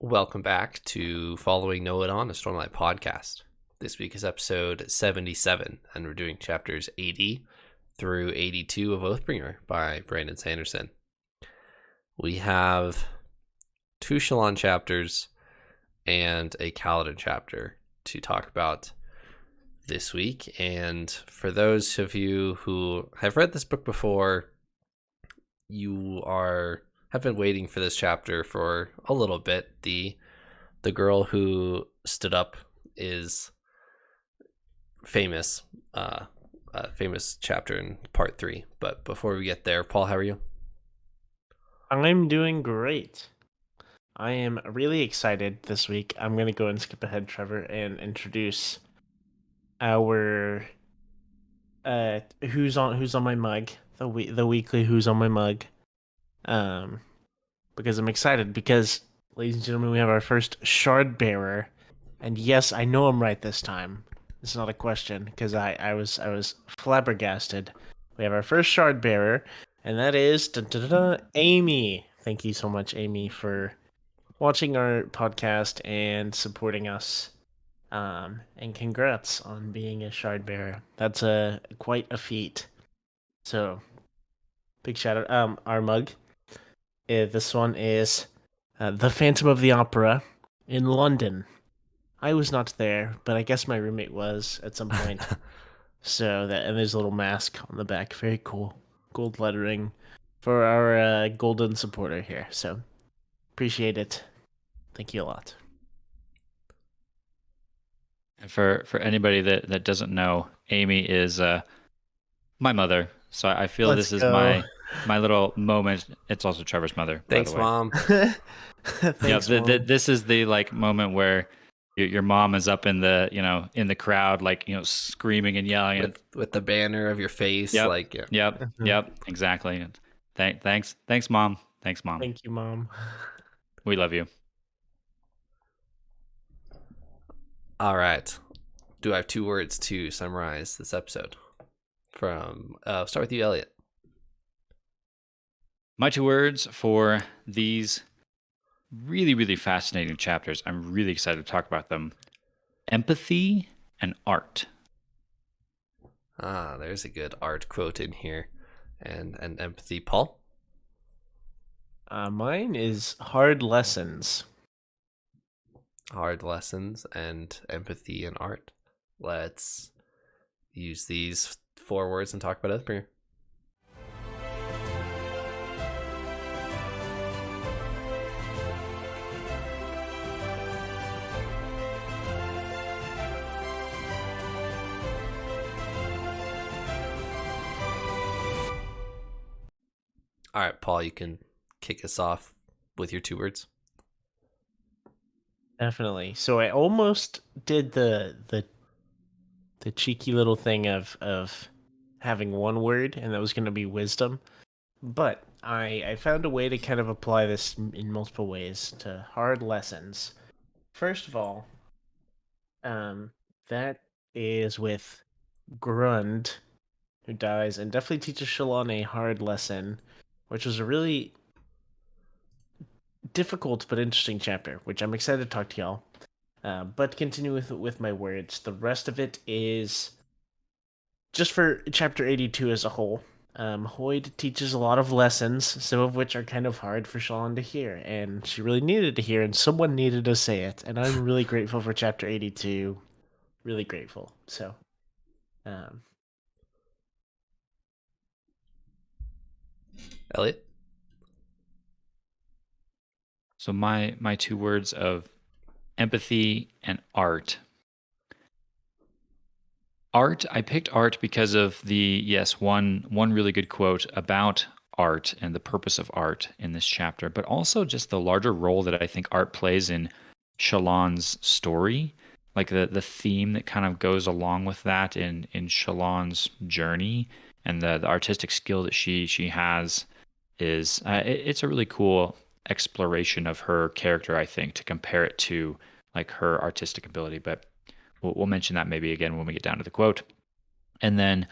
Welcome back to Following Know It On, a Stormlight podcast. This week is episode 77, and we're doing chapters 80 through 82 of Oathbringer by Brandon Sanderson. We have 2 Shallan chapters and a Kaladin chapter to talk about this week. And for those of you who have read this book before, have been waiting for this chapter for a little bit. The girl who stood up is famous, famous chapter in part 3. But before we get there, Paul, how are you? I'm doing great. I am really excited this week. I'm going to go and skip ahead, Trevor, and introduce our who's on my mug, the weekly who's on my mug. Because I'm excited because, ladies and gentlemen, we have our first shard bearer, and yes, I know I'm right this time. It's not a question because I was flabbergasted. We have our first shard bearer, and that is Amy. Thank you so much, Amy, for watching our podcast and supporting us. And congrats on being a shard bearer. That's quite a feat. So big shout out. Our mug. This one is the Phantom of the Opera in London. I was not there, but I guess my roommate was at some point. So that, and there's a little mask on the back. Very cool. Gold lettering for our golden supporter here. So appreciate it. Thank you a lot. And for anybody that doesn't know, Amy is my mother. So I feel Let's this go. is my little moment. It's also Trevor's mother. Thanks, by the way. Mom. Thanks, Mom. This is the moment where your mom is up in the crowd, screaming and yelling with the banner of your face. Yep. Yep, exactly. Thanks, Mom. Thanks, Mom. Thank you, Mom. We love you. All right. Do I have 2 words to summarize this episode? Start with you, Eliot. My 2 words for these really, really fascinating chapters. I'm really excited to talk about them. Empathy and art. There's a good art quote in here. And empathy. Paul? Mine is hard lessons. Hard lessons and empathy and art. Let's use these 4 words and talk about Oathbringer. All right, Paul, you can kick us off with your 2 words. Definitely. So I almost did the cheeky little thing of having 1 word, and that was going to be wisdom. But I found a way to kind of apply this in multiple ways to hard lessons. First of all, that is with Grund, who dies, and definitely teaches Shallan a hard lesson, which was a really difficult but interesting chapter, which I'm excited to talk to y'all. But continue with my words. The rest of it is just for chapter 82 as a whole. Hoyd teaches a lot of lessons, some of which are kind of hard for Shallan to hear, and she really needed to hear, and someone needed to say it. And I'm really grateful for chapter 82. Really grateful. So, Eliot? So my 2 words of empathy and art. Art, I picked art because of one really good quote about art and the purpose of art in this chapter, but also just the larger role that I think art plays in Shallan's story, like the theme that kind of goes along with that in Shallan's journey, and the artistic skill that she has is it's a really cool exploration of her character, I think, to compare it to like her artistic ability. But we'll mention that maybe again when we get down to the quote. And then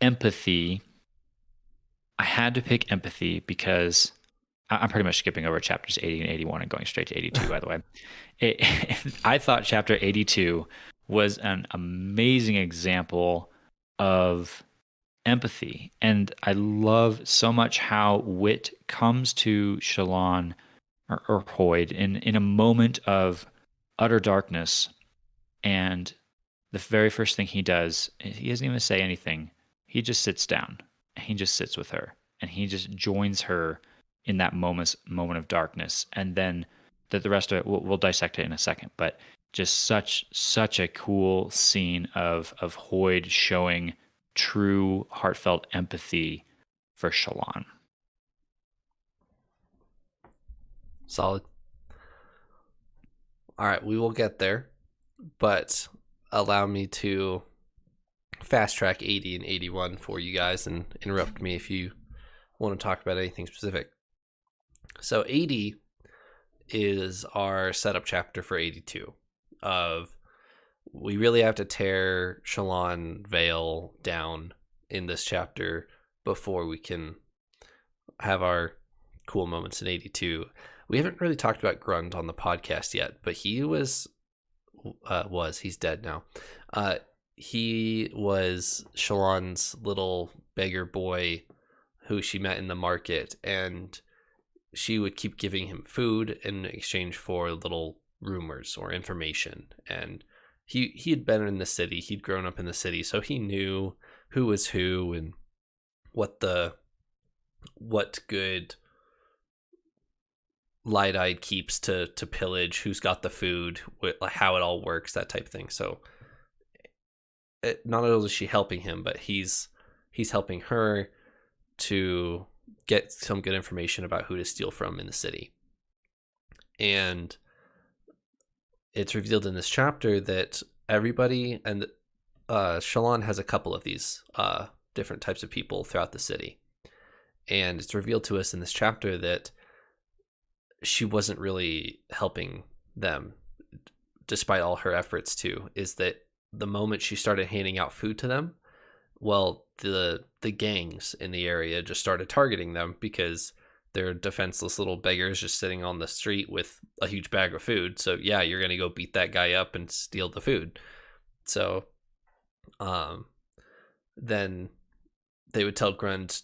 empathy. I had to pick empathy because I'm pretty much skipping over chapters 80 and 81 and going straight to 82, by the way. I thought chapter 82 was an amazing example of empathy. And I love so much how wit comes to Shallan or Hoyd in a moment of utter darkness. And the very first thing he does, he doesn't even say anything. He just sits down. He just sits with her. And he just joins her in that moment of darkness. And then the rest of it, we'll dissect it in a second. But just such a cool scene of Hoyd showing true heartfelt empathy for Shallan. Solid. All right, we will get there, but allow me to fast track 80 and 81 for you guys and interrupt me if you want to talk about anything specific. So 80 is our setup chapter for 82 of we really have to tear Shallan Vale down in this chapter before we can have our cool moments in 82. We haven't really talked about Grund on the podcast yet, but he he's dead now. He was Shallan's little beggar boy who she met in the market, and she would keep giving him food in exchange for little rumors or information. And he had been in the city, he'd grown up in the city, so he knew who was who and what good light-eyed keeps to pillage, who's got the food, how it all works, that type of thing. So not only is she helping him, but he's helping her to get some good information about who to steal from in the city. And it's revealed in this chapter that everybody, and Shallan has a couple of these different types of people throughout the city. And it's revealed to us in this chapter that she wasn't really helping them, despite all her efforts to, is that the moment she started handing out food to them, well, the gangs in the area just started targeting them because they're defenseless little beggars just sitting on the street with a huge bag of food. So yeah, you're going to go beat that guy up and steal the food. So then they would tell Grund,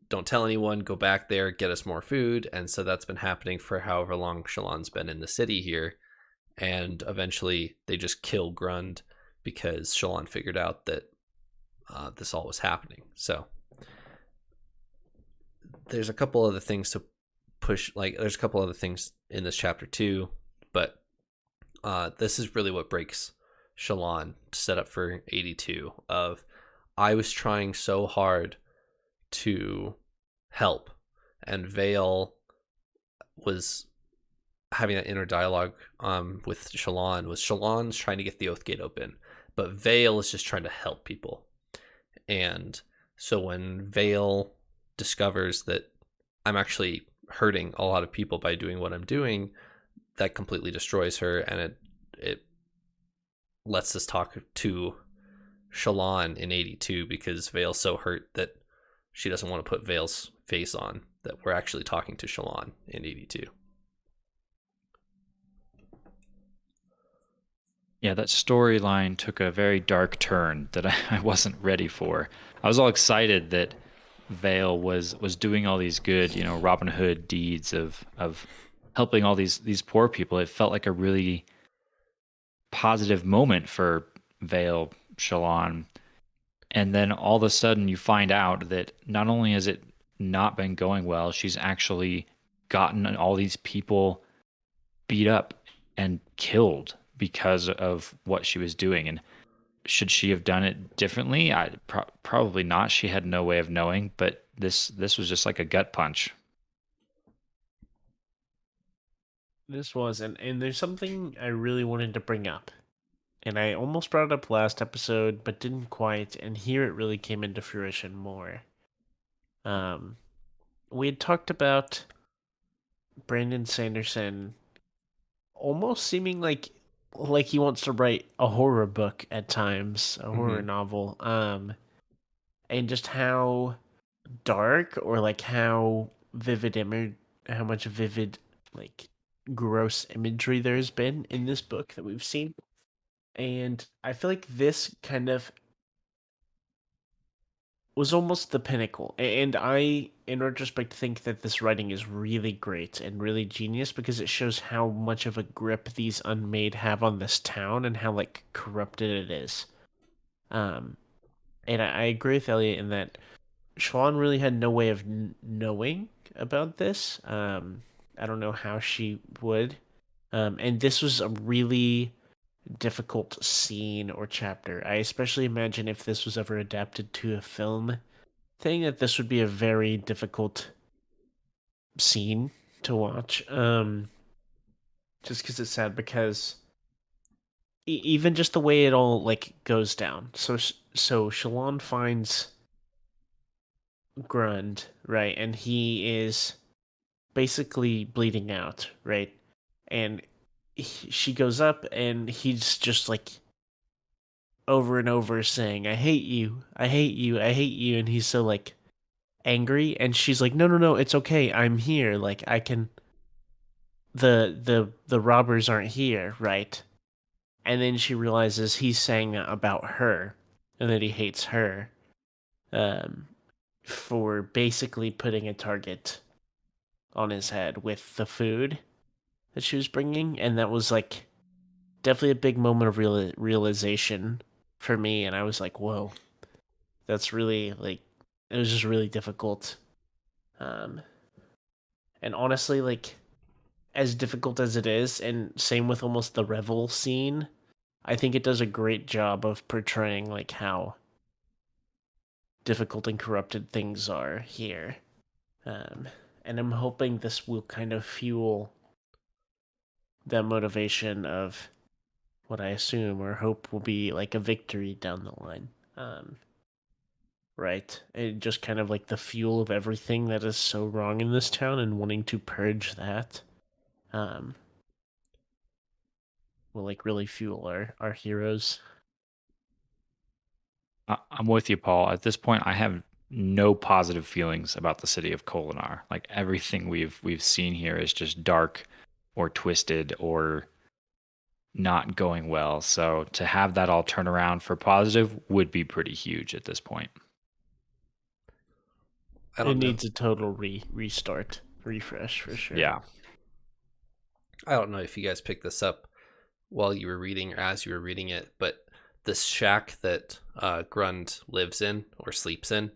don't tell anyone, go back there, get us more food. And so that's been happening for however long Shallan's been in the city here. And eventually they just kill Grund because Shallan figured out that this all was happening. So there's a couple other things to push, there's a couple other things in this chapter too, but this is really what breaks Shallan to set up for 82 of, I was trying so hard to help, and Vale was having that inner dialogue with Shallan, was Shallan's trying to get the Oath Gate open, but Vale is just trying to help people. And so when Vale discovers that I'm actually hurting a lot of people by doing what I'm doing, that completely destroys her, and it lets us talk to Shallan in 82 because Vale's so hurt that she doesn't want to put Vale's face on, that we're actually talking to Shallan in 82. Yeah, that storyline took a very dark turn that I wasn't ready for. I was all excited that Vale was doing all these good, Robin Hood deeds of helping all these poor people. It felt like a really positive moment for Vale, Shallan. And then all of a sudden you find out that not only has it not been going well, she's actually gotten all these people beat up and killed because of what she was doing. And should she have done it differently? Probably not. She had no way of knowing, but this was just like a gut punch. This was, and there's something I really wanted to bring up. And I almost brought it up last episode, but didn't quite, and here it really came into fruition more. We had talked about Brandon Sanderson almost seeming like he wants to write a horror book at times, a horror novel. And just how dark or how vivid how much vivid, like, gross imagery there's been in this book that we've seen. And I feel like this kind of was almost the pinnacle. And I, in retrospect, think that this writing is really great and really genius because it shows how much of a grip these Unmade have on this town and how, like, corrupted it is. And I agree with Elliot in that Shalon really had no way of knowing about this. I don't know how she would. And this was a really difficult scene or chapter. I especially imagine if this was ever adapted to a film thing, that this would be a very difficult scene to watch. Just because it's sad, because even just the way it all like goes down. So Shalon finds Grund, right, and he is basically bleeding out, right, and she goes up and he's just like over and over saying, "I hate you, I hate you, I hate you," and he's so like angry, and she's like, "No, no, no, it's okay, I'm here. Like I can. The robbers aren't here, right?" And then she realizes he's saying that about her, and that he hates her, um, for basically putting a target on his head with the food that she was bringing, and that was like definitely a big moment of realization for me, and I was like, "Whoa, that's really like it was just really difficult." Um, and honestly, like as difficult as it is, and same with almost the revel scene, I think it does a great job of portraying like how difficult and corrupted things are here. Um, and I'm hoping this will kind of fuel the motivation of what I assume or hope will be like a victory down the line. Right? It just kind of like the fuel of everything that is so wrong in this town and wanting to purge that. Um, will like really fuel our heroes. I'm with you, Paul. At this point, I have no positive feelings about the city of Kolinar. Like everything we've seen here is just dark or twisted or not going well. So to have that all turn around for positive would be pretty huge at this point. I It don't know. needs a total restart, refresh for sure. Yeah. I don't know if you guys picked this up while you were reading or as you were reading it, but this shack that Grund lives in or sleeps in,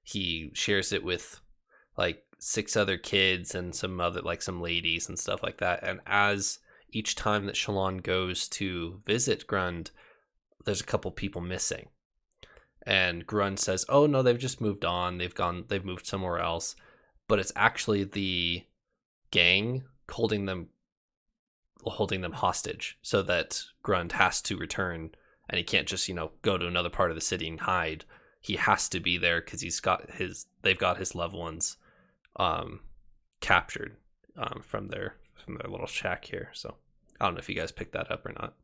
he shares it with like 6 other kids and some other like some ladies and stuff like that. And as each time that Shalon goes to visit Grund, there's a couple people missing. And Grund says, "Oh no, they've just moved on. They've moved somewhere else." But it's actually the gang holding them hostage so that Grund has to return, and he can't just, go to another part of the city and hide. He has to be there because they've got his loved ones captured from their little shack here. So I don't know if you guys picked that up or not.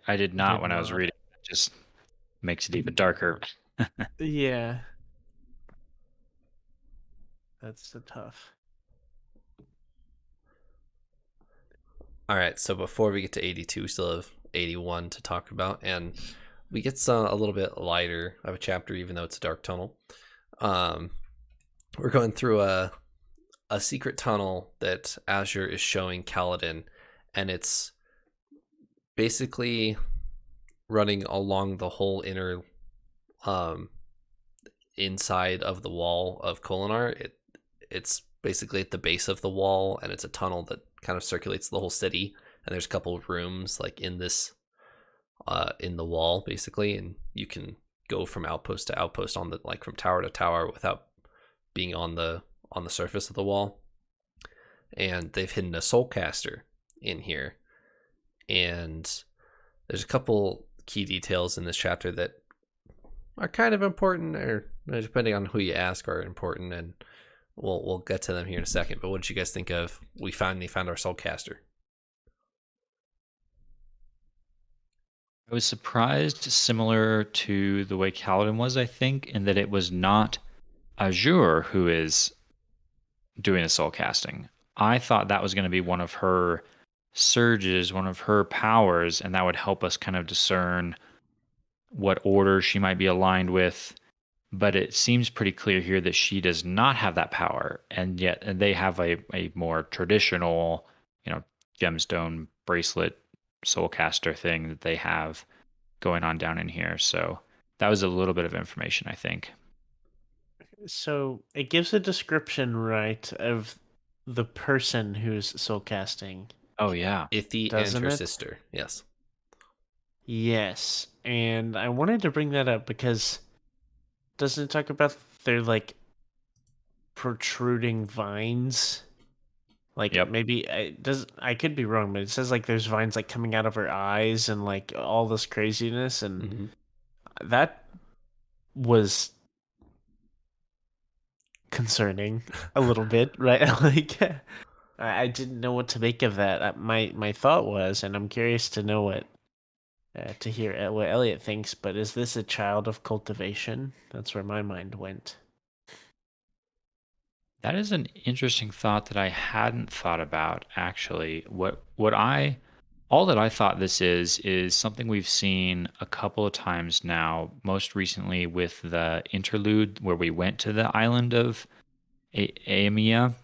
I did not when I was reading. It just makes it even darker. Yeah. That's so tough. All right, so before we get to 82, we still have 81 to talk about, and we get a little bit lighter of a chapter, even though it's a dark tunnel. We're going through a secret tunnel that Azure is showing Kaladin, and it's basically running along the whole inner inside of the wall of Kolinar. It's basically at the base of the wall, and it's a tunnel that kind of circulates the whole city. And there's a couple of rooms like in this in the wall basically, and you can go from outpost to outpost on the like from tower to tower without being on the surface of the wall. And they've hidden a soulcaster in here, and there's a couple key details in this chapter that are kind of important, or depending on who you ask, are important, and we'll get to them here in a second. But what did you guys think of? We finally found our soulcaster. I was surprised, similar to the way Kaladin was, I think, in that it was not Azure who is doing the soul casting. I thought that was going to be one of her surges, one of her powers, and that would help us kind of discern what order she might be aligned with. But it seems pretty clear here that she does not have that power, and yet they have a more traditional, gemstone bracelet soulcaster thing that they have going on down in here. So that was a little bit of information, I think. So it gives a description, right, of the person who's soul casting, Oh yeah. Ithi and doesn't her it? sister. Yes. Yes. And I wanted to bring that up because doesn't it talk about their like protruding vines? Like Yep. maybe I could be wrong, but it says like there's vines like coming out of her eyes and like all this craziness, and Mm-hmm. that was concerning a little bit, right? Like I didn't know what to make of that. My thought was, and I'm curious to know what to hear what Elliot thinks. But is this a child of cultivation? That's where my mind went. That is an interesting thought that I hadn't thought about actually. What I all that I thought this is something we've seen a couple of times now, most recently with the interlude where we went to the island of Aemia,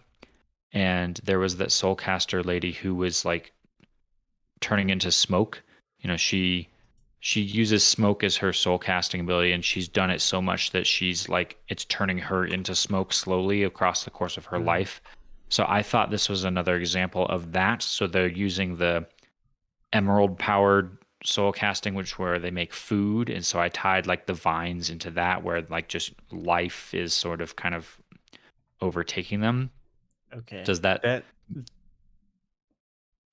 and there was that soulcaster lady who was like turning into smoke. She uses smoke as her soul casting ability, and she's done it so much that she's like it's turning her into smoke slowly across the course of her Mm, life. So I thought this was another example of that. So they're using the emerald powered soul casting, which where they make food, and so I tied like the vines into that, where like just life is sort of kind of overtaking them. okay, Does that that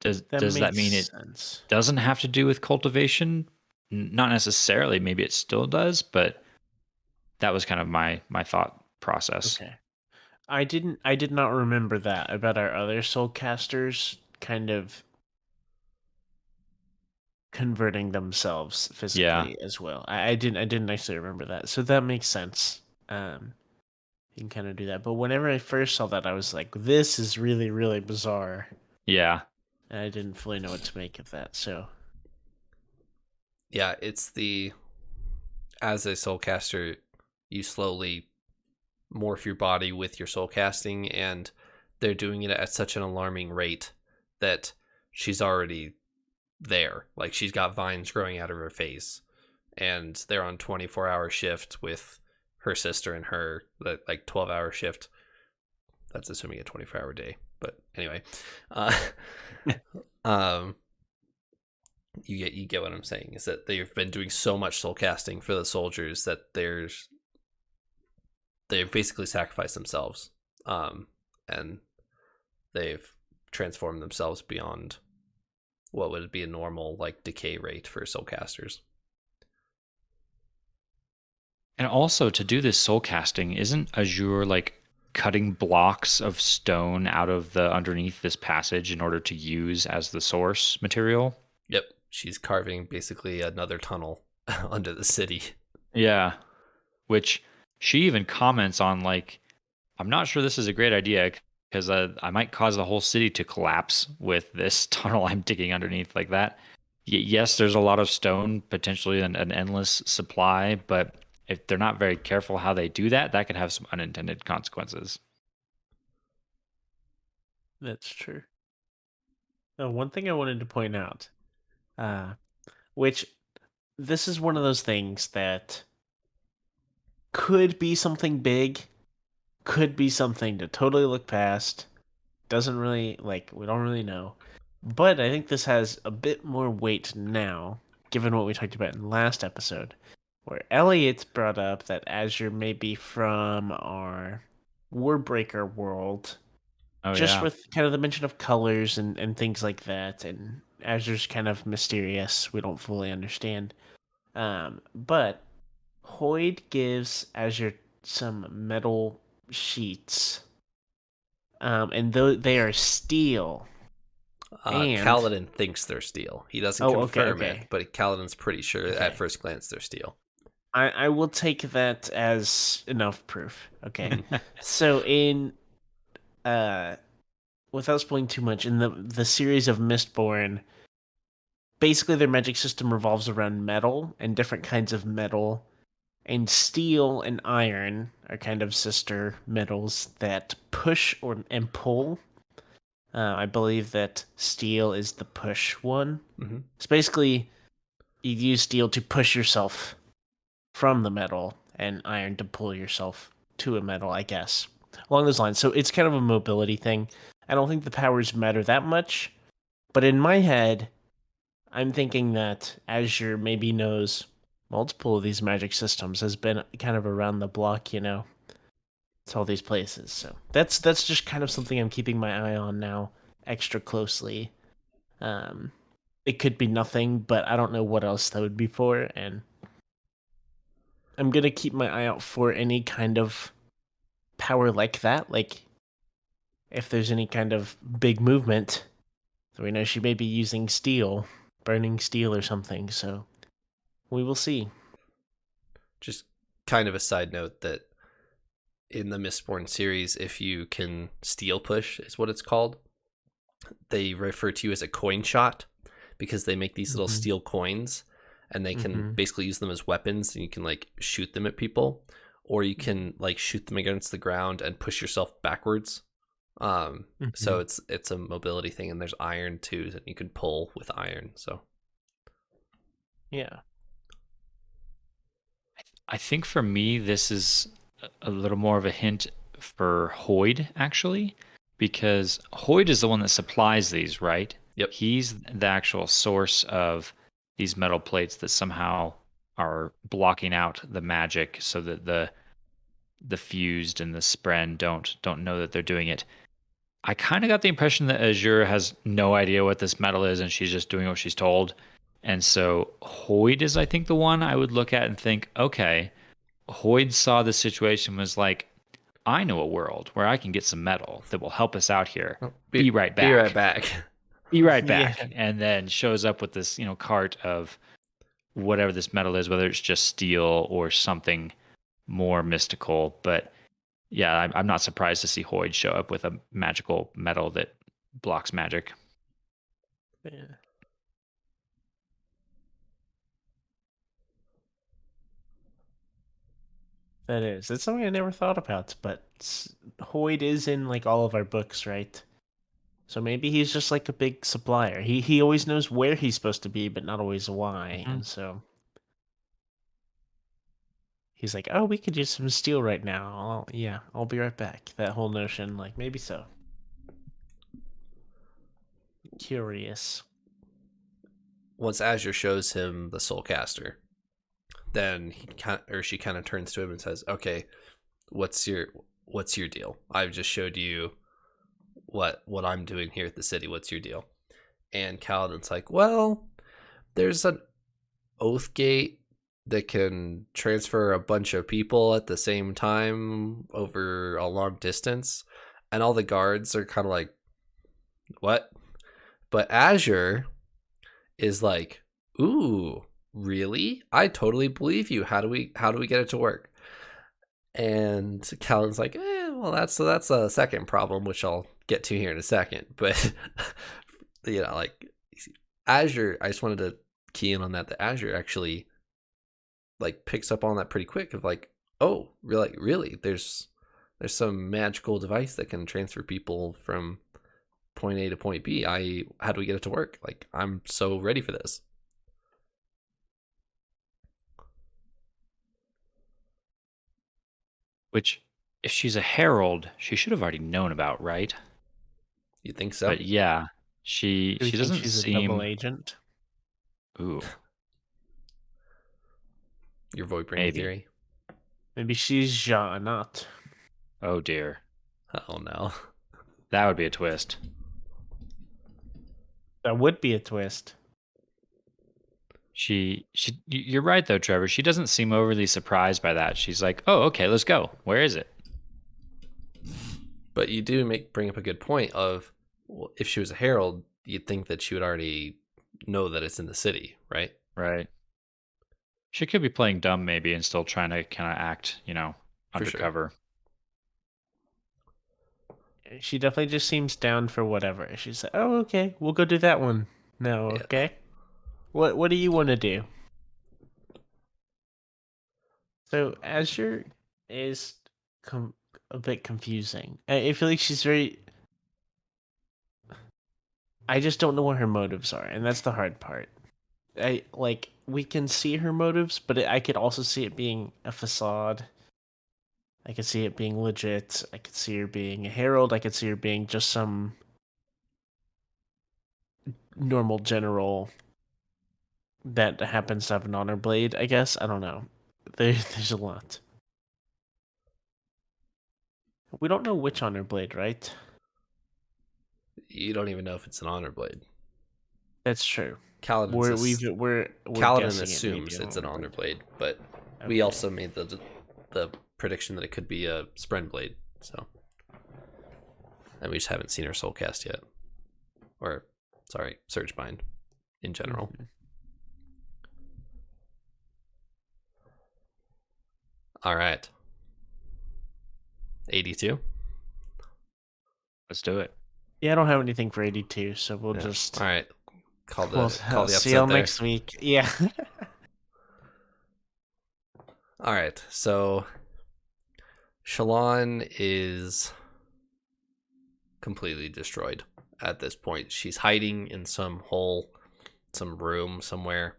that does that makes mean it sense. doesn't have to do with cultivation? Not necessarily. Maybe it still does, but that was kind of my thought process. Okay, I did not remember that about our other soul casters kind of converting themselves Yeah. physically as well. I didn't actually remember that, so that makes sense. You can kind of do that. But whenever I first saw that, I was like, "This is really really bizarre," Yeah. and I didn't fully know what to make of that. So Yeah, it's as a soulcaster, you slowly morph your body with your soul casting, and they're doing it at such an alarming rate that she's already there. Like she's got vines growing out of her face, and they're on 24-hour shift with her sister and her like 12-hour shift. That's assuming a 24-hour day, but anyway, uh, um, you get what I'm saying is that they've been doing so much soul casting for the soldiers that they've basically sacrificed themselves, and they've transformed themselves beyond what would be a normal like decay rate for soul casters. And also to do this soul casting, isn't Azure like cutting blocks of stone out of the underneath this passage in order to use as the source material? Yep, she's carving basically another tunnel under the city. Yeah. Which she even comments on like, I'm not sure this is a great idea because I might cause the whole city to collapse with this tunnel I'm digging underneath like that. Yes, there's a lot of stone, potentially an endless supply, but if they're not very careful how they do that, that could have some unintended consequences. that's true. One thing I wanted to point out, uh, which this is one of those things that could be something big, could be something to totally look past. Doesn't really like we don't really know. But I think this has a bit more weight now, given what we talked about in the last episode, where Elliot brought up that Azure may be from our Warbreaker world, Oh just yeah. with kind of the mention of colors and things like that, and Azure's kind of mysterious. We don't fully understand. But Hoyd gives Azure some metal sheets, and though they are steel, and Kaladin thinks they're steel. He doesn't oh, okay, confirm it, okay, but Kaladin's pretty sure at okay, first glance they're steel. I will take that as enough proof. Okay. So in without spoiling too much, in the series of Mistborn, basically their magic system revolves around metal and different kinds of metal. And steel and iron are kind of sister metals that push and pull. I believe that steel is the push one. Mm-hmm. So basically, you use steel to push yourself from the metal, and iron to pull yourself to a metal, I guess. Along those lines. So it's kind of a mobility thing. I don't think the powers matter that much. But in my head, I'm thinking that Azure maybe knows multiple of these magic systems, has been kind of around the block, It's all these places. So that's just kind of something I'm keeping my eye on now extra closely. It could be nothing, but I don't know what else that would be for, and I'm gonna keep my eye out for any kind of power like that. Like if there's any kind of big movement, so we know she may be using steel, burning steel or something. So we will see. Just kind of a side note that in the Mistborn series, if you can steel push, is what it's called, they refer to you as a coin shot because they make these little steel coins and they can basically use them as weapons, and you can like shoot them at people, or you can like shoot them against the ground and push yourself backwards. So it's a mobility thing, and there's iron too that you can pull with iron. So yeah. I think for me, this is a little more of a hint for Hoyd, actually, because Hoyd is the one that supplies these, right? Yep. He's the actual source of these metal plates that somehow are blocking out the magic so that the fused and the spren don't know that they're doing it. I kind of got the impression that Azure has no idea what this metal is and she's just doing what she's told. And so Hoyd is, I think, the one I would look at and think, okay, Hoyd saw the situation, was like, I know a world where I can get some metal that will help us out here. Be right back. Be right back. Be right back. Yeah. And then shows up with this, cart of whatever this metal is, whether it's just steel or something more mystical. But yeah, I'm not surprised to see Hoyd show up with a magical metal that blocks magic. Yeah. That is. It's something I never thought about, but Hoyd is in like all of our books, right? So maybe he's just like a big supplier. He always knows where he's supposed to be, but not always why. And so he's like, "Oh, we could use some steel right now. I'll be right back." That whole notion, like maybe so. Curious. Once Azure shows him the Soulcaster, then she kind of turns to him and says, "Okay, what's your deal? I've just showed you what I'm doing here at the city. What's your deal?" And Kaladin's like, "Well, there's an oath gate that can transfer a bunch of people at the same time over a long distance," and all the guards are kind of like, "What?" But Azure is like, "Ooh, really? I totally believe you. How do we get it to work?" And Callan's like, well, that's a second problem, which I'll get to here in a second. But like Azure, I just wanted to key in on that. The Azure actually like picks up on that pretty quick. Of like, oh, really? There's some magical device that can transfer people from point A to point B. How do we get it to work? Like, I'm so ready for this. Which, if she's a herald, she should have already known about, right? You think so? But yeah, she Do we think doesn't she's seem. a double agent? Ooh, Your Voidbringer maybe. theory? Maybe she's Jeanette. Oh dear, Oh no. that would be a twist. That would be a twist. You're right though, Trevor. She doesn't seem overly surprised by that. She's like, "Oh, okay, let's go. Where is it?" But you do bring up a good point of, well, if she was a herald, you'd think that she would already know that it's in the city, right? Right. She could be playing dumb maybe and still trying to kind of act, For sure. undercover. She definitely just seems down for whatever. She's like, "Oh, okay, we'll go do that one." No, Yeah. okay. What do you want to do? So Azure is a bit confusing. I feel like she's very. I just don't know what her motives are, and that's the hard part. We can see her motives, but I could also see it being a facade. I could see it being legit. I could see her being a herald. I could see her being just some normal general that happens to have an honor blade. I guess I don't know. There's a lot. We don't know which honor blade, right? You don't even know if it's an honor blade. That's true. Kaladin's We're Kaladin guessing it may be assumes it's an honor blade. blade, but we also made the prediction that it could be a Spren blade. So, and we just haven't seen her soul cast yet, or sorry, Surge Bind in general. Mhm. All right, 82. Let's do it. Yeah, I don't have anything for 82, so we'll just all right. Call the we'll episode see y'all there. next week. Yeah. All right, so Shallan is completely destroyed at this point. She's hiding in some hole, some room somewhere,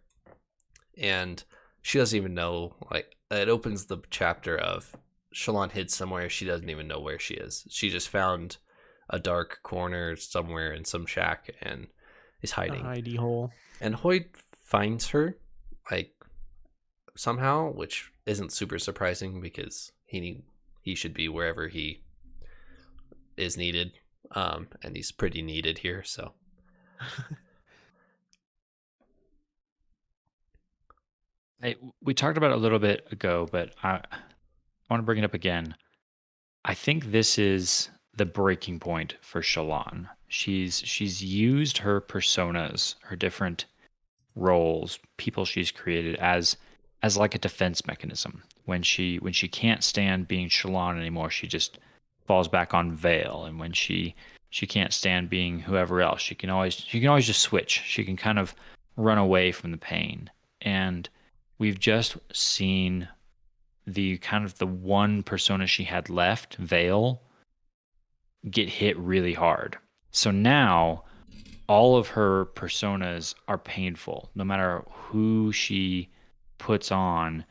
and she doesn't even know. Like, it opens the chapter of Shallan hid somewhere. She doesn't even know where she is. She just found a dark corner somewhere in some shack and is hiding. A hidey hole. And Hoyt finds her, like, somehow, which isn't super surprising because he should be wherever he is needed, and he's pretty needed here. So We talked about it a little bit ago, but I want to bring it up again. I think this is the breaking point for Shallan. She's used her personas, her different roles, people she's created as like a defense mechanism. When she can't stand being Shallan anymore, she just falls back on Vale, and when she can't stand being whoever else, she can always just switch. She can kind of run away from the pain. And we've just seen the kind of the one persona she had left, Vale, get hit really hard. So now all of her personas are painful. No matter who she puts on,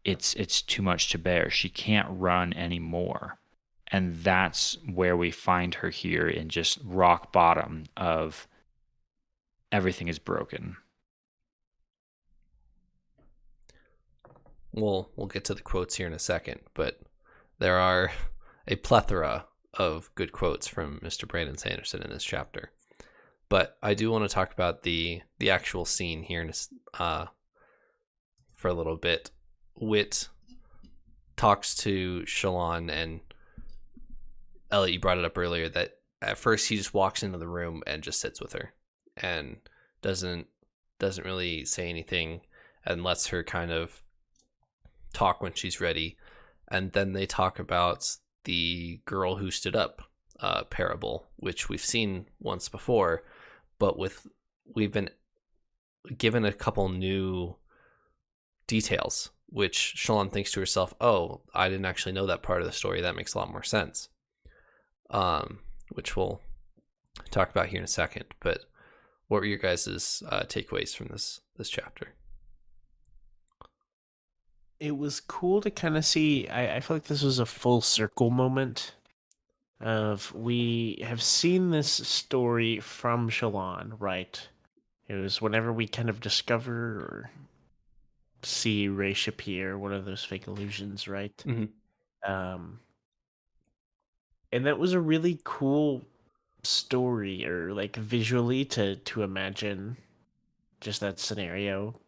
it's too much to bear. She can't run anymore. And that's where we find her here, in just rock bottom of everything is broken. we'll get to the quotes here in a second, but there are a plethora of good quotes from Mr. Brandon Sanderson in this chapter. But I do want to talk about the actual scene here for a little bit. Wit talks to Shallan, and Elliot, you brought it up earlier that at first he just walks into the room and just sits with her and doesn't really say anything and lets her kind of talk when she's ready. And then they talk about the girl who stood up parable, which we've seen once before, but we've been given a couple new details, which Shallan thinks to herself, "Oh, I didn't actually know that part of the story. That makes a lot more sense." Which we'll talk about here in a second. But what were your guys' takeaways from this chapter? It was cool to kind of see. I feel like this was a full circle moment. We have seen this story from Shallan, right? It was whenever we kind of discover or see Ray Shapir, one of those fake illusions, right? Mm-hmm. And that was a really cool story, or like visually to imagine just that scenario.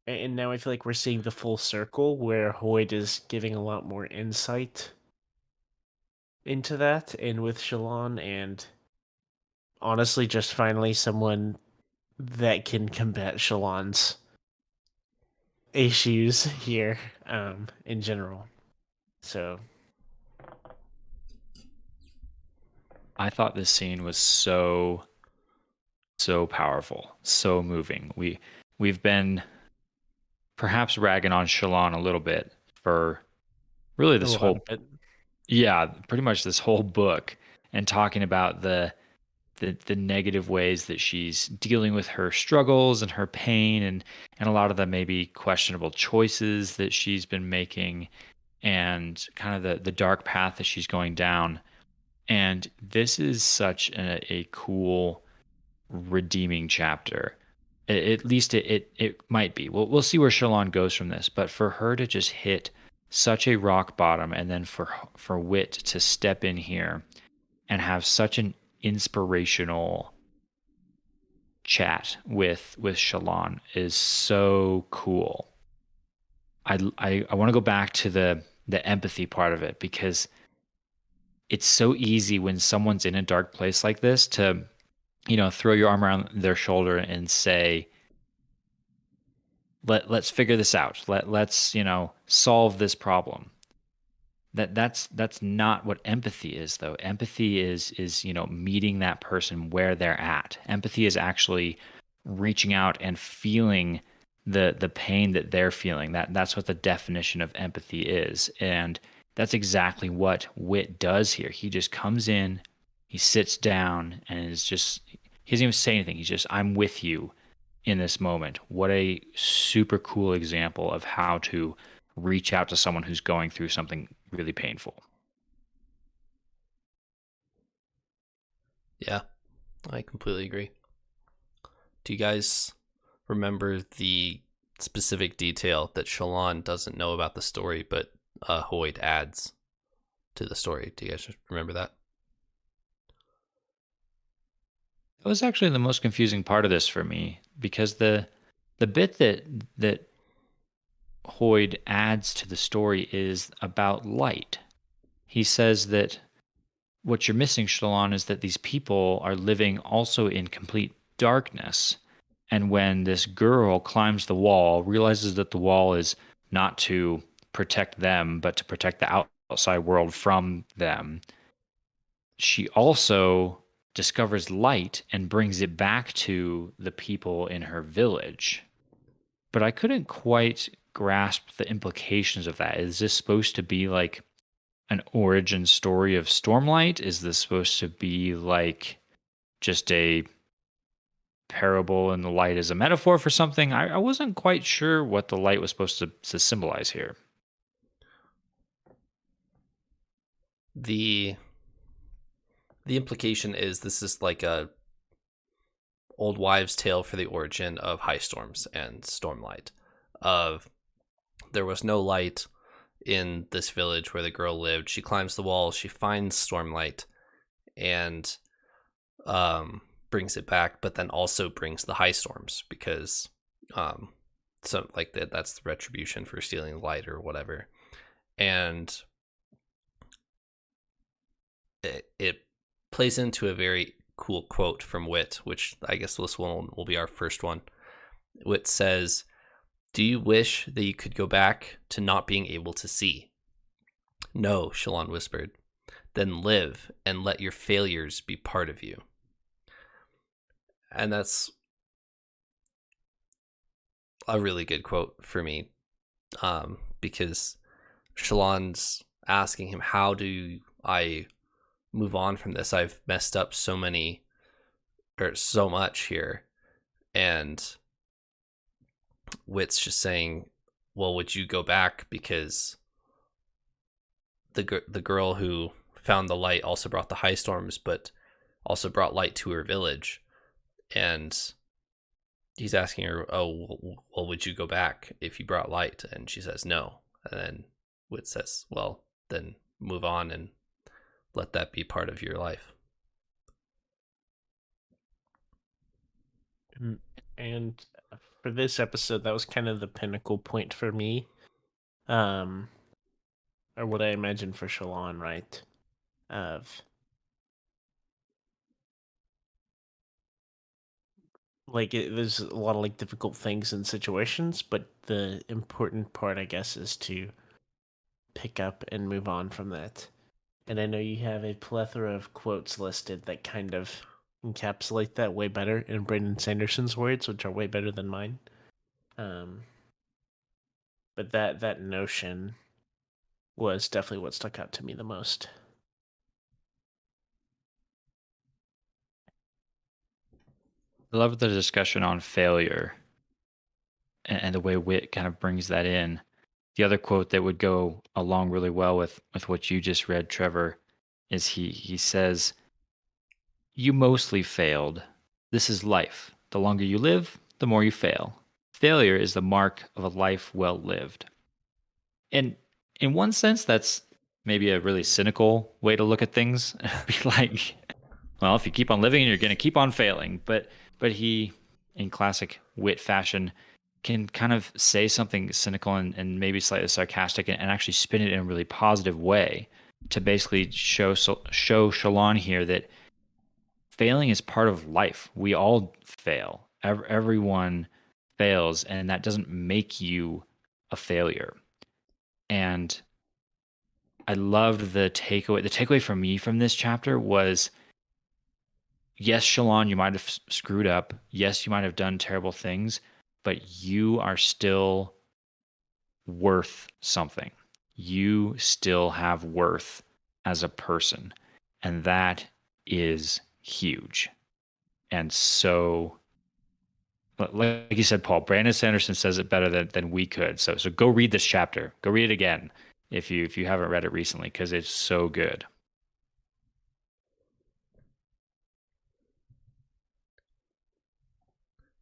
And now I feel like we're seeing the full circle where Hoyd is giving a lot more insight into that, and with Shallan, and honestly, just finally someone that can combat Shallan's issues here, in general. So I thought this scene was so powerful, so moving. We've been perhaps ragging on Shallan a little bit for really a this lot of whole it. yeah, pretty much this whole book, and talking about the negative ways that she's dealing with her struggles and her pain, and a lot of the maybe questionable choices that she's been making, and kind of the dark path that she's going down. And this is such a cool redeeming chapter. At least it might be. We'll see where Shallan goes from this. But for her to just hit such a rock bottom, and then for Wit to step in here and have such an inspirational chat with Shallan is so cool. I want to go back to the empathy part of it, because it's so easy when someone's in a dark place like this to, throw your arm around their shoulder and say, let's figure this out. Let's, solve this problem. That's not what empathy is, though. Empathy is, meeting that person where they're at. Empathy is actually reaching out and feeling the pain that they're feeling. That's what the definition of empathy is. And that's exactly what Wit does here. He just comes in, he sits down, and is just, he doesn't even say anything. He's just, I'm with you in this moment. What a super cool example of how to reach out to someone who's going through something really painful. Yeah, I completely agree. Do you guys remember the specific detail that Shallan doesn't know about the story, but Hoyd adds to the story? Do you guys remember that? That was actually the most confusing part of this for me, because the bit that Hoyd adds to the story is about light. He says that what you're missing, Shallan, is that these people are living also in complete darkness. And when this girl climbs the wall, realizes that the wall is not to protect them, but to protect the outside world from them, she also discovers light and brings it back to the people in her village. But I couldn't quite grasp the implications of that. Is this supposed to be like an origin story of Stormlight? Is this supposed to be like just a parable, and the light is a metaphor for something? I wasn't quite sure what the light was supposed to symbolize here. The implication is this is like a old wives' tale for the origin of high storms and Stormlight. Of there was no light in this village where the girl lived. She climbs the wall, she finds Stormlight, and brings it back, but then also brings the high storms because so like that's the retribution for stealing the light or whatever. And it plays into a very cool quote from Wit, which I guess this one will be our first one. Wit says, "Do you wish that you could go back to not being able to see?" "No," Shallan whispered. "Then live and let your failures be part of you." And that's a really good quote for me, because Shallan's asking him, how do I move on from this? I've messed up so much here. And Wit's just saying, well, would you go back? Because the girl who found the light also brought the high storms, but also brought light to her village. And he's asking her, oh, well, would you go back if you brought light? And she says no. And then Wit says, well, then move on and let that be part of your life. And for this episode, that was kind of the pinnacle point for me. Or what I imagine for Shallan, right? Of there's a lot of like difficult things and situations, but the important part, I guess, is to pick up and move on from that. And I know you have a plethora of quotes listed that kind of encapsulate that way better in Brandon Sanderson's words, which are way better than mine. Um, but that notion was definitely what stuck out to me the most. I love the discussion on failure and the way Wit kind of brings that in. The other quote that would go along really well with what you just read, Trevor, is he says, "You mostly failed. This is life. The longer you live, the more you fail. Failure is the mark of a life well lived." And in one sense, that's maybe a really cynical way to look at things. Be like, well, if you keep on living, you're going to keep on failing. But he, in classic Wit fashion, can kind of say something cynical and maybe slightly sarcastic and actually spin it in a really positive way to basically show Shalon here that failing is part of life. We all fail. Everyone fails, and that doesn't make you a failure. And I loved the takeaway. The takeaway for me from this chapter was, yes, Shalon, you might have screwed up. Yes, you might have done terrible things, but you are still worth something. You still have worth as a person. And that is huge. And so, like you said, Paul, Brandon Sanderson says it better than we could. So go read this chapter. Go read it again if you haven't read it recently, because it's so good.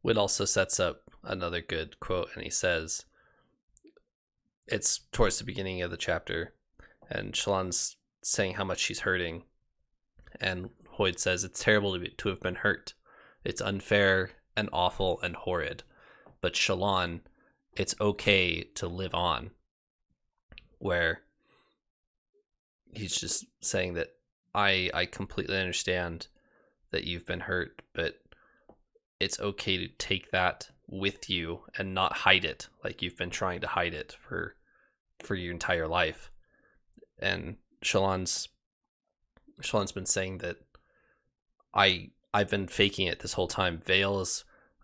Wit also sets up another good quote, and he says, it's towards the beginning of the chapter, and Shalon's saying how much she's hurting, and Hoyd says, it's terrible to have been hurt. It's unfair and awful and horrid. But Shalon, it's okay to live on. Where he's just saying that I completely understand that you've been hurt, but it's okay to take that with you and not hide it like you've been trying to hide it for your entire life. And Shalon's been saying that I've been faking it this whole time. Vale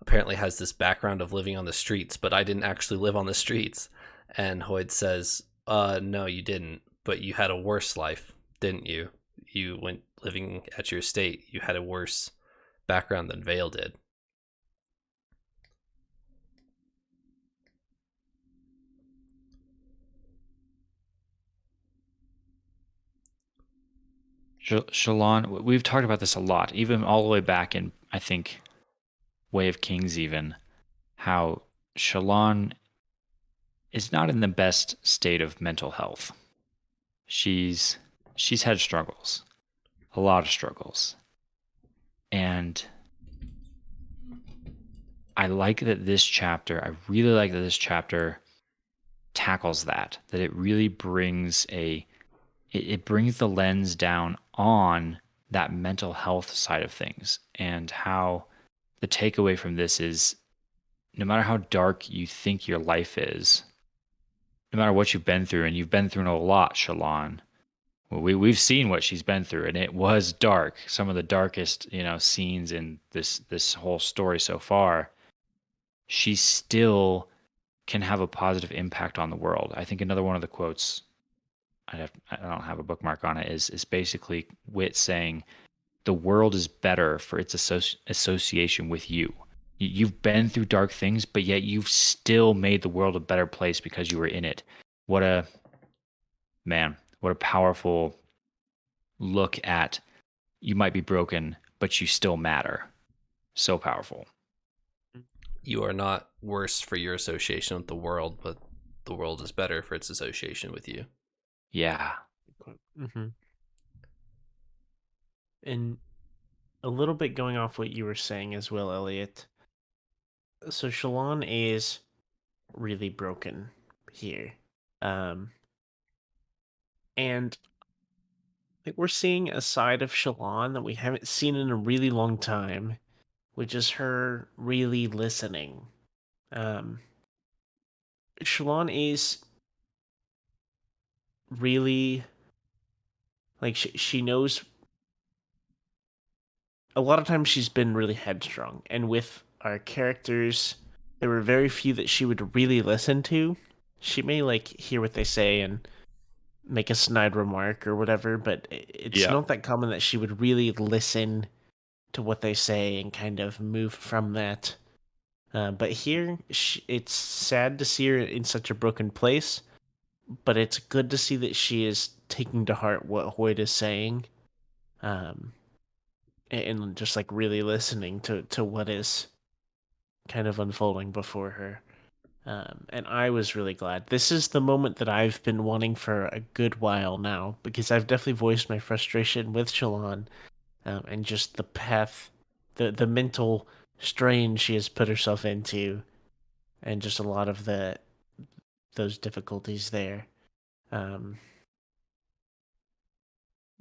apparently has this background of living on the streets, but I didn't actually live on the streets. And Hoyd says, no, you didn't, but you had a worse life, didn't you? You went living at your estate. You had a worse background than Vale did. Shalon, we've talked about this a lot, even all the way back in, I think, Way of Kings, even, how Shalon is not in the best state of mental health. She's had struggles, a lot of struggles. And I really like that this chapter tackles that it really brings it brings the lens down on that mental health side of things, and how the takeaway from this is, no matter how dark you think your life is, no matter what you've been through, and you've been through a lot, Shalon. Well, we've seen what she's been through, and it was dark. Some of the darkest, scenes in this whole story so far. She still can have a positive impact on the world. I think another one of the quotes, I don't have a bookmark on it, is basically Wit saying, "The world is better for its association with you. You've been through dark things, but yet you've still made the world a better place because you were in it." What a powerful look at, you might be broken, but you still matter. So powerful. You are not worse for your association with the world, but the world is better for its association with you. Yeah. Mm-hmm. And a little bit going off what you were saying as well, Elliot. So Shalon is really broken here. And I think we're seeing a side of Shalon that we haven't seen in a really long time, which is her really listening. Shalon is really like she knows. A lot of times she's been really headstrong, and with our characters, there were very few that she would really listen to. She may like hear what they say and make a snide remark or whatever, but it's Yeah. not that common that she would really listen to what they say and kind of move from that. But here, it's sad to see her in such a broken place, but it's good to see that she is taking to heart what Hoyt is saying, um, and just like really listening to what is kind of unfolding before her. And I was really glad. This is the moment that I've been wanting for a good while now, because I've definitely voiced my frustration with Shalon, and just the path, the mental strain she has put herself into, and just a lot of those difficulties there. Um,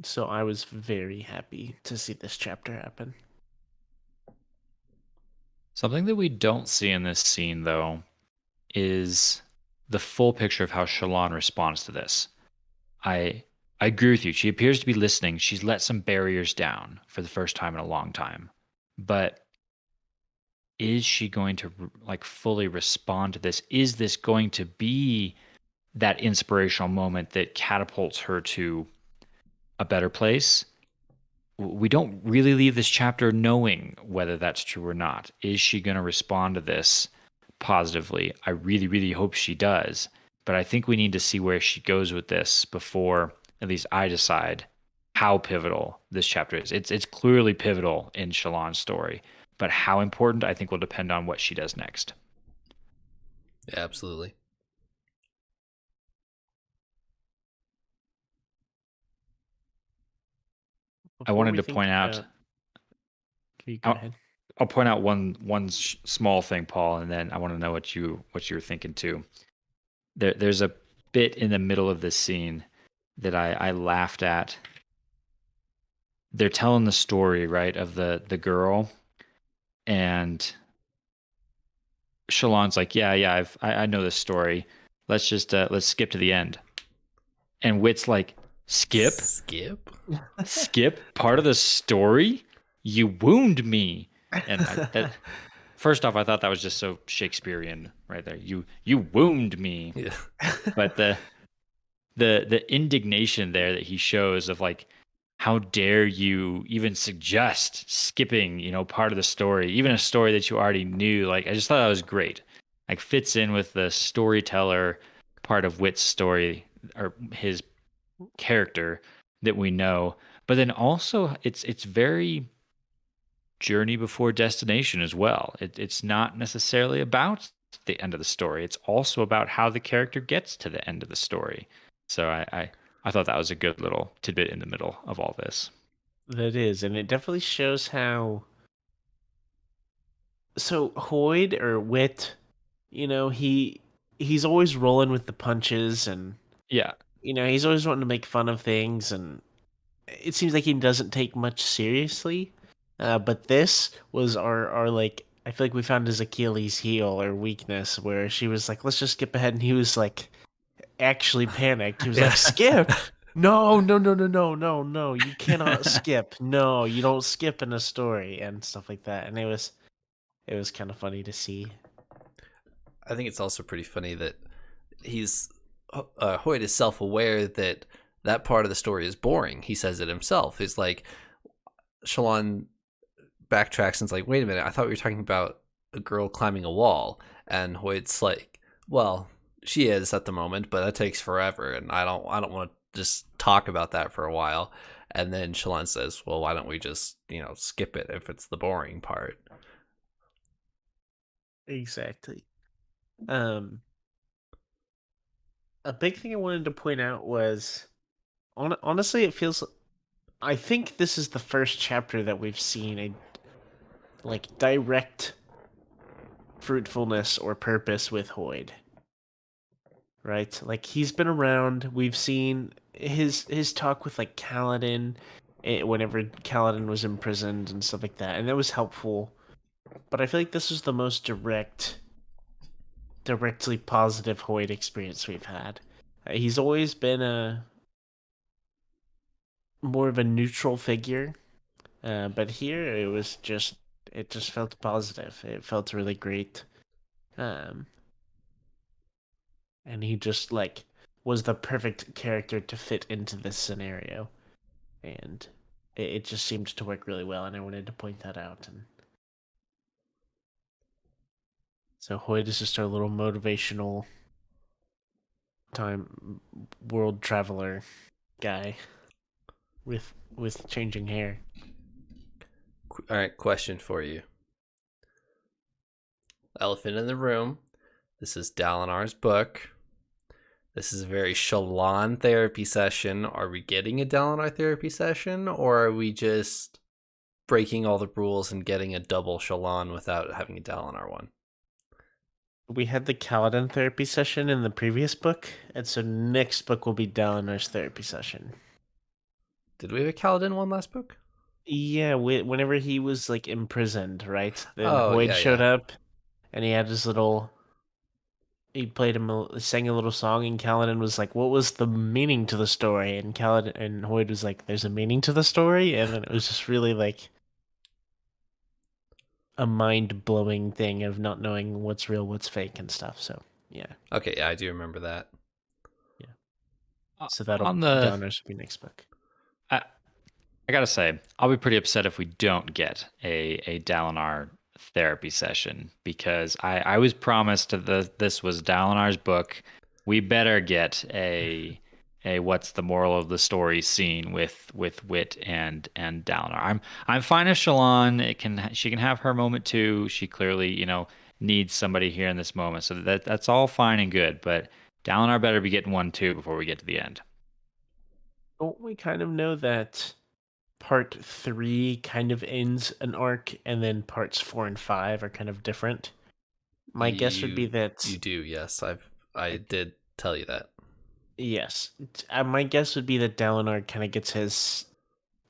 so I was very happy to see this chapter happen. Something that we don't see in this scene, though, is the full picture of how Shalon responds to this. I I agree with you. She appears to be listening. She's let some barriers down for the first time in a long time. But is she going to like fully respond to this? Is this going to be that inspirational moment that catapults her to a better place? We don't really leave this chapter knowing whether that's true or not. Is she going to respond to this positively? I really, really hope she does. But I think we need to see where she goes with this before at least I decide how pivotal this chapter is. It's clearly pivotal in Shalon's story, but how important I think will depend on what she does next. Yeah, absolutely. I Before wanted we to think point out. about, can you go I'll, ahead? I'll point out one small thing, Paul, and then I want to know what you're thinking too. There's a bit in the middle of this scene that I laughed at. They're telling the story, right, of the girl, and Shalon's like, yeah, I know this story. Let's skip to the end. And Wit's like, skip, Skip? skip part of the story. You wound me, and first off, I thought that was just so Shakespearean, right there. You wound me, Yeah. but the indignation there that he shows of like, how dare you even suggest skipping, part of the story, even a story that you already knew. Like, I just thought that was great. Like, fits in with the storyteller part of Wit's story, or his character that we know. But then also it's very journey before destination as well. It's not necessarily about the end of the story. It's also about how the character gets to the end of the story. So I thought that was a good little tidbit in the middle of all this. That is, and it definitely shows how. So Hoyd or Wit, he's always rolling with the punches, and Yeah. he's always wanting to make fun of things, and it seems like he doesn't take much seriously. But this was our like, I feel like we found his Achilles heel or weakness, where she was like, "Let's just skip ahead," and he was like, actually panicked. He was like, "Skip! No, no, no, no, no, no, no! You cannot skip. No, you don't skip in a story," and stuff like that. And it was kind of funny to see. I think it's also pretty funny that he's Hoyt is self-aware that that part of the story is boring. He says it himself. It's like Shalon backtracks and's like, wait a minute, I thought we were talking about a girl climbing a wall. And Hoyt's like, well, she is at the moment, but that takes forever, and I don't want to just talk about that for a while. And then Shalon says, well, why don't we just, skip it if it's the boring part? Exactly. Um, a big thing I wanted to point out was, honestly, it feels. I think this is the first chapter that we've seen a like direct fruitfulness or purpose with Hoyd. Right? Like he's been around. We've seen his talk with like Kaladin, whenever Kaladin was imprisoned and stuff like that, and that was helpful. but I feel like this is the most directly positive Hoyt experience we've had. He's always been a more of a neutral figure, but here it just felt positive. It felt really great, um, and he just like was the perfect character to fit into this scenario, and it just seemed to work really well. And I wanted to point that out. And so Hoyt is just our little motivational time world traveler guy with changing hair. All right, question for you. Elephant in the room. This is Dalinar's book. This is a very Shallan therapy session. Are we getting a Dalinar therapy session, or are we just breaking all the rules and getting a double Shallan without having a Dalinar one? We had the Kaladin therapy session in the previous book, and so next book will be Dalinar's therapy session. Did we have a Kaladin one last book? Yeah, whenever he was like imprisoned, right? Then Oh, Hoyt yeah, showed yeah. up, and he had his little. He played him, sang a little song, and Kaladin was like, "What was the meaning to the story?" And Kaladin and Hoyt was like, "There's a meaning to the story," and then it was just really like a mind blowing thing of not knowing what's real, what's fake, and stuff. So yeah, Okay, yeah, I do remember that. so that'll On the, Dalinar's will be next book. I gotta say, I'll be pretty upset if we don't get a Dalinar therapy session because I was promised that this was Dalinar's book. We better get a what's the moral of the story scene with Wit and Dalinar. I'm fine if Shallan she can have her moment too. She clearly needs somebody here in this moment, so that's all fine and good. But Dalinar better be getting one too before we get to the end. Don't we kind of know that part 3 kind of ends an arc, and then parts 4 and 5 are kind of different? My guess would be You that do, yes. I did tell you that. yes. My guess would be that Dalinar kind of gets his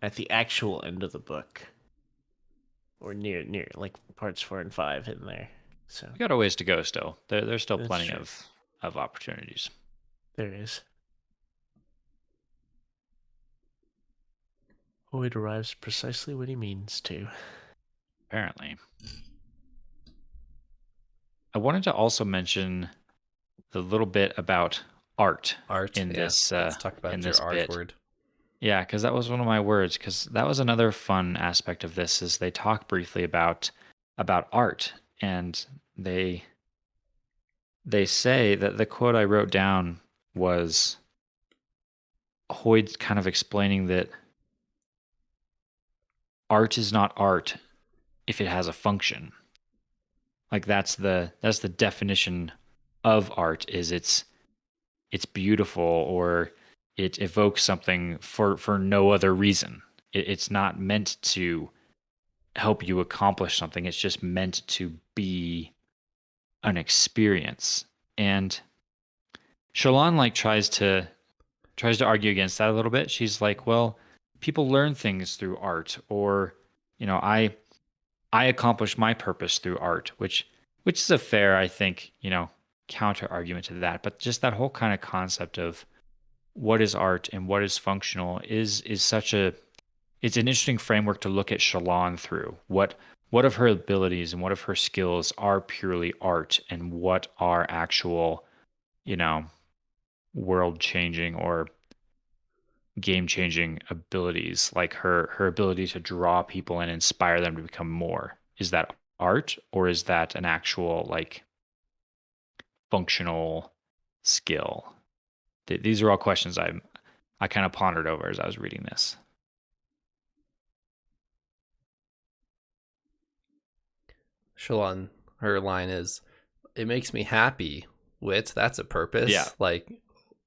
at the actual end of the book, or near like parts 4 and 5 in there. So We got a ways to go still. There's still that's plenty true. of opportunities. There is. Hoyt arrives precisely when he means to. Apparently. I wanted to also mention a little bit about art Art, in yeah. this Let's talk in about this your art bit. word. Yeah, because that was one of my words. Because that was another fun aspect of this is they talk briefly about art, and they say that the quote I wrote down was Hoyd kind of explaining that art is not art if it has a function. Like that's the definition of art is it's beautiful or it evokes something for no other reason. It's not meant to help you accomplish something. It's just meant to be an experience. And Shallan like tries to argue against that a little bit. She's like, well, people learn things through art, or I accomplish my purpose through art, which is a fair, I think, counter argument to that. But just that whole kind of concept of what is art and what is functional is such a it's an interesting framework to look at Shallan through. What of her abilities and what of her skills are purely art and what are actual, you know, world changing or game changing abilities, like her ability to draw people and inspire them to become more. Is that art or is that an actual like functional skill? These are all questions I kind of pondered over as I was reading this. Shalon, her line is, "It makes me happy." Wit, that's a Yeah. purpose. Like,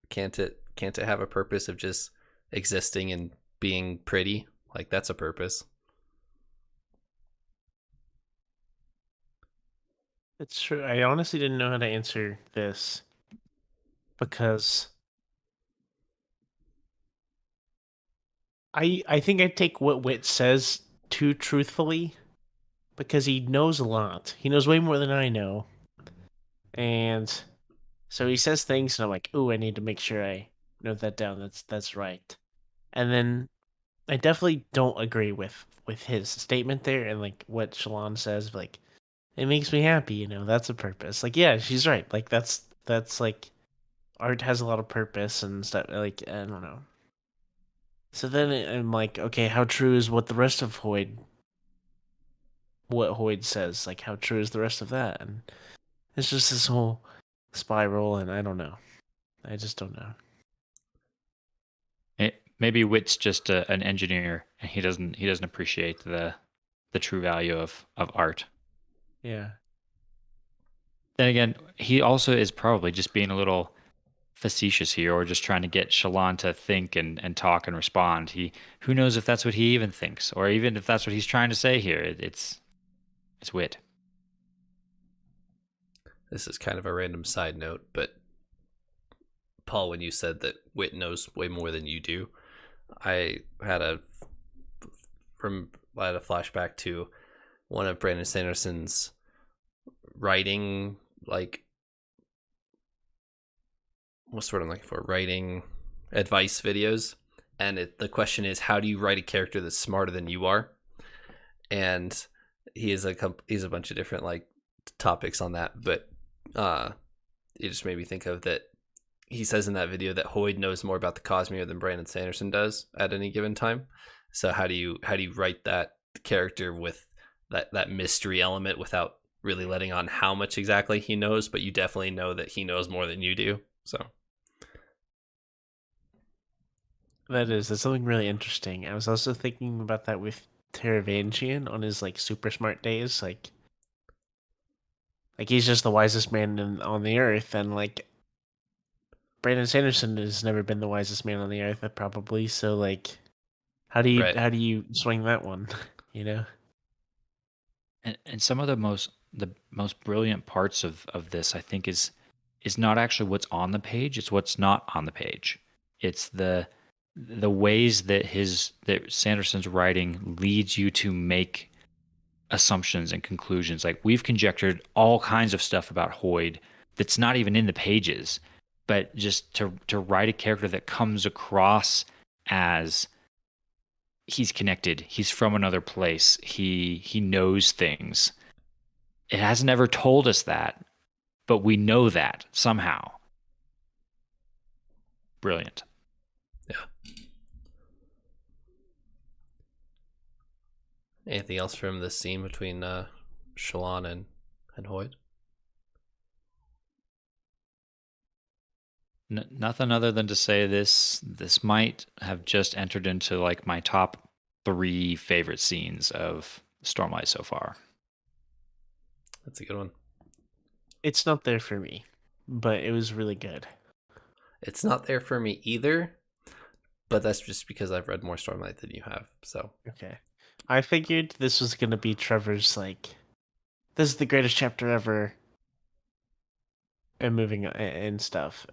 can't it have a purpose of just existing and being pretty? Like, that's a purpose. It's true. I honestly didn't know how to answer this because I think I take what Wit says too truthfully, because he knows a lot. He knows way more than I know. And so he says things, and I'm like, "Ooh, I need to make sure I note that down. That's right." And then I definitely don't agree with his statement there, and like what Shalon says. Like, it makes me happy. That's a purpose. Like, yeah, she's right. Like, that's like art has a lot of purpose and stuff. Like, I don't know. So then I'm like, okay, how true is what the rest of what Hoyd says? Like, how true is the rest of that? And it's just this whole spiral, and I don't know. I just don't know. Maybe Wit's just an engineer, and he doesn't appreciate the true value of art. Yeah. Then again, he also is probably just being a little facetious here, or just trying to get Shalon to think and talk and respond. Who knows if that's what he even thinks, or even if that's what he's trying to say here. It's Wit. This is kind of a random side note, but Paul, when you said that Wit knows way more than you do, I had a flashback to one of Brandon Sanderson's writing, like, what's the word I'm looking for? Writing advice videos, and the question is, how do you write a character that's smarter than you are? And he's a bunch of different like topics on that, but it just made me think of that. He says in that video that Hoyd knows more about the Cosmere than Brandon Sanderson does at any given time. So how do you write that character with that mystery element without really letting on how much exactly he knows, but you definitely know that he knows more than you do. So That's something really interesting. I was also thinking about that with Teravangian on his like super smart days. Like he's just the wisest man on the earth, and like Brandon Sanderson has never been the wisest man on the earth, probably. So like, how do you swing that one? you know? And some of the most brilliant parts of this, I think, is not actually what's on the page. It's what's not on the page. It's the ways that Sanderson's writing leads you to make assumptions and conclusions. Like, we've conjectured all kinds of stuff about Hoyd that's not even in the pages, but just to write a character that comes across as he's connected, he's from another place, he knows things. It hasn't ever told us that, but we know that somehow. Brilliant. Yeah. Anything else from this scene between Shalon and Hoyd? Nothing other than to say this might have just entered into like my top 3 favorite scenes of Stormlight so far. That's a good one. It's not there for me, but it was really good. It's not there for me either, but that's just because I've read more Stormlight than you have. So Okay. I figured this was going to be Trevor's, like, this is the greatest chapter ever, and moving and stuff.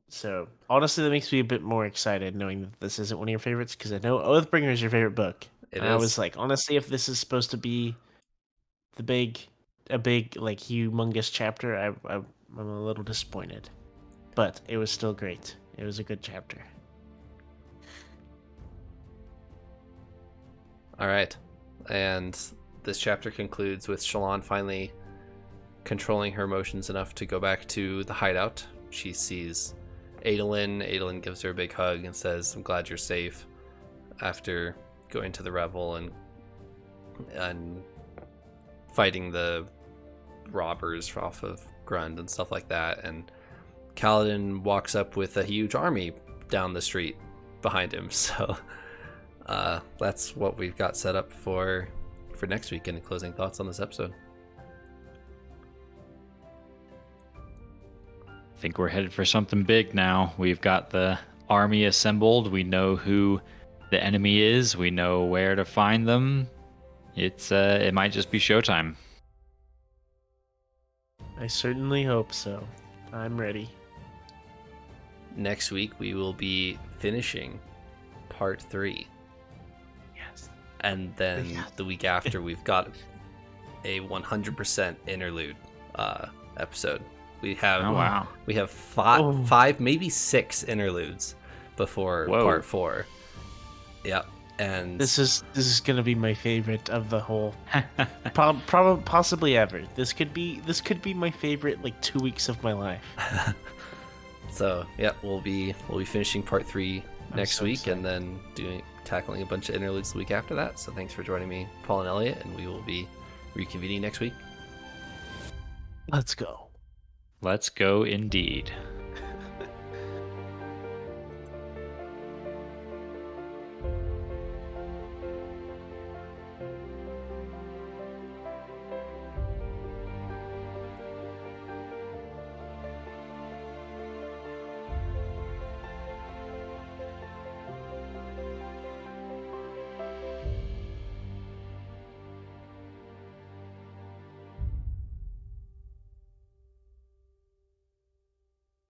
So, honestly, that makes me a bit more excited knowing that this isn't one of your favorites, because I know Oathbringer is your favorite book. it And is. I was like, honestly, if this is supposed to be a big, like, humongous chapter, I'm a little disappointed. But it was still great. It was a good chapter. All right. And this chapter concludes with Shalon finally controlling her emotions enough to go back to the hideout. She sees Adolin. Adolin gives her a big hug and says, "I'm glad you're safe," after going to the revel and fighting the robbers off of Grund and stuff like that. And Kaladin walks up with a huge army down the street behind him. So that's what we've got set up for next week. Any closing thoughts on this episode? I think we're headed for something big now. We've got the army assembled. We know who the enemy is. We know where to find them. It might just be showtime. I certainly hope so. I'm ready. Next week we will be finishing part 3. Yes. And then the week after we've got a 100% interlude episode. We have Oh wow. we have Oh. five, maybe 6 interludes before Whoa. part 4. Yep. And This is gonna be my favorite of the whole, possibly ever. This could be my favorite like 2 weeks of my life. so yeah, we'll be finishing part 3 next so week, excited. and then tackling a bunch of interludes the week after that. So thanks for joining me, Paul and Eliot, and we will be reconvening next week. Let's go. Let's go indeed.